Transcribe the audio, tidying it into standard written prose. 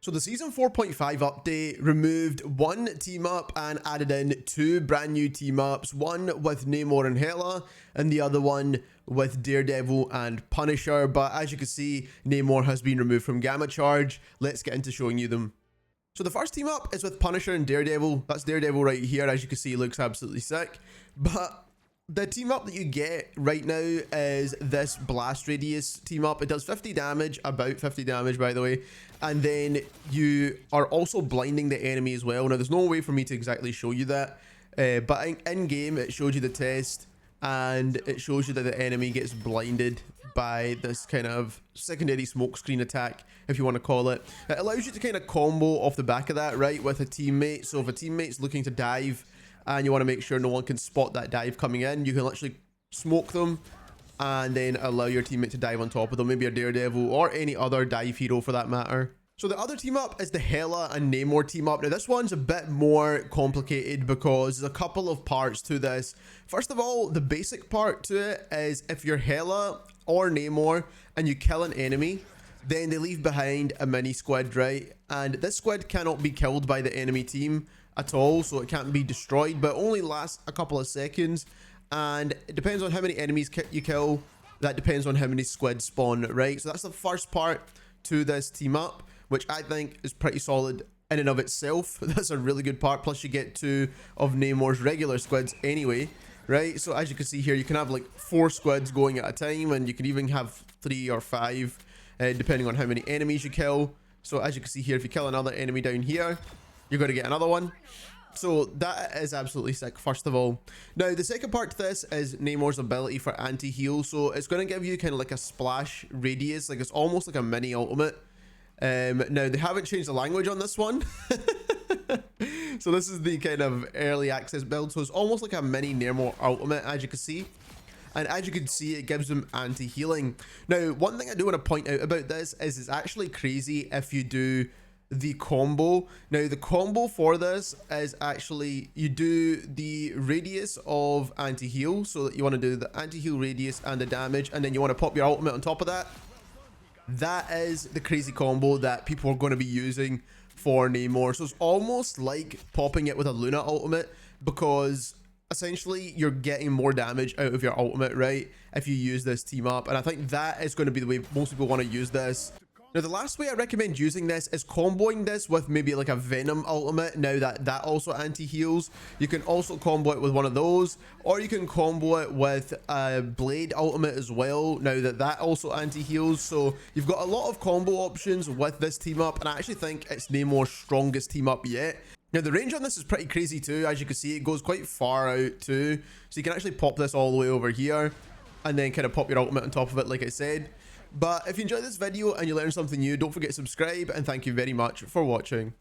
So the season 4.5 update removed one team up and added in two brand new team ups, one with Namor and Hela and the other one with Daredevil and Punisher. But as you can see, Namor has been removed from Gamma Charge. Let's get into showing you them. So the first team up is with Punisher and Daredevil. That's Daredevil right here. As you can see, looks absolutely sick. But the team up that you get right now is this blast radius team up. It does 50 damage, about 50 damage by the way. And then you are also blinding the enemy as well. Now there's no way for me to exactly show you that. But in game it shows you the test and it shows you that the enemy gets blinded by this kind of secondary smoke screen attack, if you want to call it. It allows you to kind of combo off the back of that, right, with a teammate. So if a teammate's looking to dive and you want to make sure no one can spot that dive coming in, you can literally smoke them and then allow your teammate to dive on top of them, maybe a Daredevil or any other dive hero for that matter. So the other team up is the Hela and Namor team up. Now this one's a bit more complicated because there's a couple of parts to this. First of all, the basic part to it is if you're Hela or Namor and you kill an enemy, then they leave behind a mini squid, right? And this squid cannot be killed by the enemy team at all, so it can't be destroyed, but only lasts a couple of seconds. And it depends on how many enemies you kill. That depends on how many squids spawn, right? So that's the first part to this team up, which I think is pretty solid in and of itself. That's a really good part. Plus you get two of Namor's regular squids anyway, right? So as you can see here, you can have like 4 squids going at a time, and you can even have 3 or 5, depending on how many enemies you kill. So as you can see here, if you kill another enemy down here, you're going to get another one. So that is absolutely sick, first of all. Now, the second part to this is Namor's ability for anti-heal. So it's going to give you kind of like a splash radius, like it's almost like a mini ultimate. Now, they haven't changed the language on this one. So this is the kind of early access build. So it's almost like a mini Namor ultimate, as you can see. And as you can see, it gives them anti-healing. Now, one thing I do want to point out about this is it's actually crazy if you do the combo. Now the combo for this is actually you do the radius of anti-heal, so that you want to do the anti-heal radius and the damage, and then you want to pop your ultimate on top of that. That is the crazy combo that people are going to be using for Namor. So it's almost like popping it with a Luna ultimate, because essentially you're getting more damage out of your ultimate, right, if you use this team up. And I think that is going to be the way most people want to use this. Now, the last way I recommend using this is comboing this with maybe like a Venom ultimate. Now that also anti-heals. You can also combo it with one of those, or you can combo it with a Blade ultimate as well. Now that also anti-heals. So you've got a lot of combo options with this team up, and I actually think it's Namor's strongest team up yet. Now the range on this is pretty crazy too. As you can see, it goes quite far out too. So you can actually pop this all the way over here and then kind of pop your ultimate on top of it, like I said. But if you enjoyed this video and you learned something new, don't forget to subscribe, and thank you very much for watching.